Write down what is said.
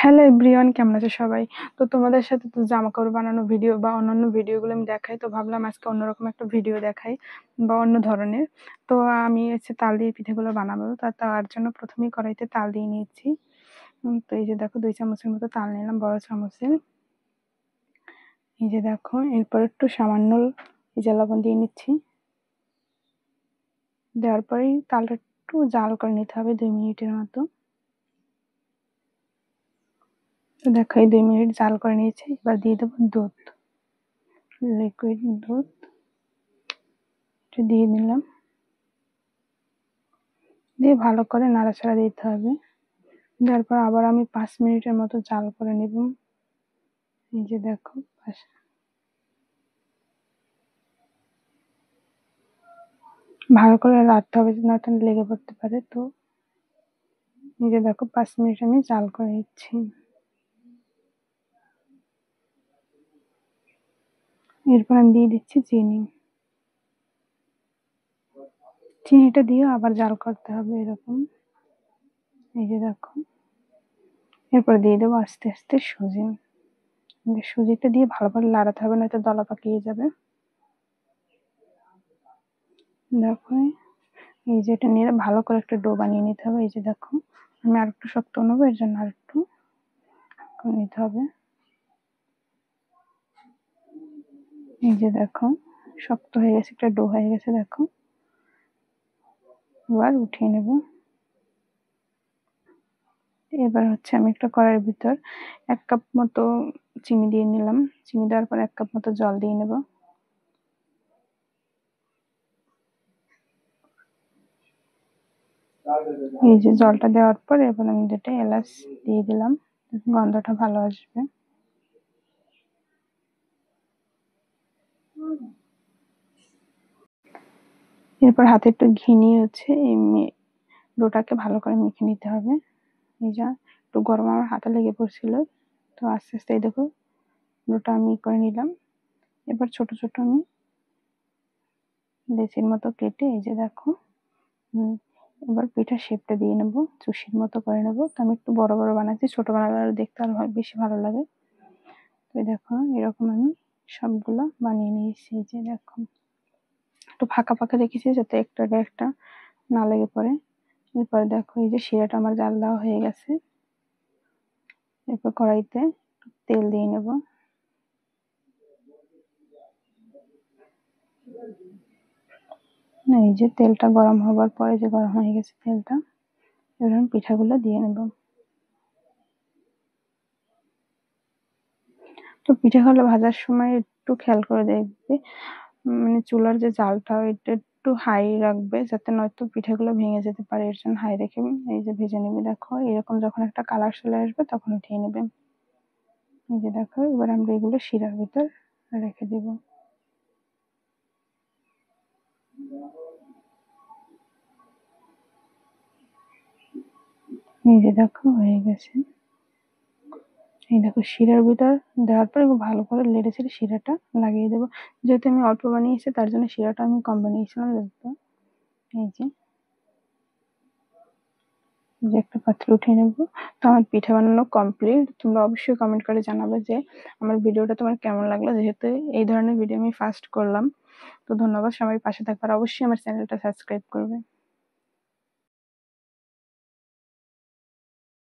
Hello everyone, কেমন আছো সবাই? তো তোমাদের সাথে তো জামা কাপড় বানানো ভিডিও বা অন্যান্য ভিডিওগুলো আমি দেখাই, তো ভাবলাম আজকে অন্যরকম একটা ভিডিও দেখাই বা অন্য ধরনের। তো আমি হচ্ছে তাল দিয়ে পিঠেগুলো বানাবো, তার জন্য প্রথমেই কড়াইতে তাল দিয়ে নিয়েছি। তো এই যে দেখো 2 চামচের মতো তাল নিলাম, বড় চামচের। এই যে দেখো, এরপর একটু সামান্য এই যে লবণ দিয়ে নিচ্ছি। দেওয়ার পরেই তালটা একটু জাল করে নিতে হবে 2 মিনিটের মতো। তো দেখো এই 2 মিনিট জাল করে নিয়েছি। এবার দিয়ে দেবো দুধ, লিকুইড দুধ দিয়ে দিলাম। দিয়ে ভালো করে নাড়াচাড়া দিতে হবে। দেওয়ার পর আবার আমি 5 মিনিটের মতো জাল করে নেব। এই যে দেখো, ভালো করে রাখতে হবে, নয়তো লেগে পড়তে পারে। তো এই যে দেখো 5 মিনিট আমি জাল করে নিচ্ছি। এরপর আমি দিয়ে দিচ্ছি চিনি। চিনিটা দিয়ে আবার জাল করতে হবে এরকম। এই যে দেখো, এরপর দিয়ে দেবো আস্তে আস্তে সুজি। সুজিটা দিয়ে ভালো করে লাড়াতে হবে, নয়তো দলা পাকিয়ে যাবে। দেখো, এই যে এটা নিয়ে ভালো করে একটা ডো বানিয়ে নিতে হবে। এই যে দেখো, আমি আর একটু শক্ত নেবো, এর জন্য আর একটু নিতে হবে। এই যে দেখো, শক্ত হয়ে গেছে, একটা ডো হয়ে গেছে। দেখো, এবার উঠিয়ে নেব। এবার হচ্ছে আমি একটা কড়াইয়ের ভিতর 1 কাপ মতো চিনি দিয়ে নিলাম। চিনি দেওয়ার পর 1 কাপ মতো জল দিয়ে নেব। এই যে জলটা দেওয়ার পর এবার আমি 2টা এলাচ দিয়ে দিলাম, গন্ধটা ভালো আসবে। এরপর হাতে একটু ঘি নিয়ে হচ্ছে এই ডোটাকে ভালো করে মেখে নিতে হবে। এই যা একটু গরম আমার হাতে লেগে পড়ছিল, তো আস্তে আস্তে এই দেখো ডোটা আমি করে নিলাম। এবার ছোট ছোট আমি লেচির মতো কেটে এই যে দেখো, এবার পিঠার শেপটা দিয়ে নেব, চুষির মতো করে নেব। তো আমি একটু বড় বড় বানাচ্ছি, ছোট বানালে আর দেখতে আরো বেশি ভালো লাগে। তো দেখো এরকম আমি সবগুলো বানিয়ে নিয়েছি। এই যে দেখো, একটু ফাঁকা ফাঁকা রেখেছি যাতে একটা একটা না লেগে পড়ে। এরপর দেখো এই যে শিরাটা আমার জাল দেওয়া হয়ে গেছে। এরপর কড়াইতে তেল দিয়ে নেব। এই যে তেলটা গরম হবার পরে, যে গরম হয়ে গেছে তেলটা, এবার আমি পিঠাগুলো দিয়ে নেব। তো পিঠাগুলো ভাজার সময় একটু খেয়াল করে দেখবে, মানে চুলার যে জালটা এটা একটু হাই রাখবে, যাতে নয়তো পিঠাগুলো ভেঙে যেতে পারে। এর জন্য হাই রেখে এই যে ভেজে নেবে। দেখো এরকম যখন একটা কালার চলে আসবে তখন উঠিয়ে নেবে। এই যে দেখো, এবার আমরা এগুলো শিরার ভিতর রেখে দেব। এই যে দেখো হয়ে গেছে। এই দেখো শিরার ভিতর দেওয়ার পর ভালো করে নেড়ে চেড়ে শিরাটা লাগিয়ে দেবো। যেহেতু আমি অল্প বানিয়েছি তার জন্য শিরাটা আমি কম বানিয়েছিলাম। দেখবো এই যে একটা পাত্রে উঠিয়ে নেবো। তো আমার পিঠা বানানো কমপ্লিট। তোমরা অবশ্যই কমেন্ট করে জানাবে যে আমার ভিডিওটা তোমার কেমন লাগলো, যেহেতু এই ধরনের ভিডিও আমি ফার্স্ট করলাম। তো ধন্যবাদ, সবাই পাশে থাকবার, অবশ্যই আমার চ্যানেলটা সাবস্ক্রাইব করবে।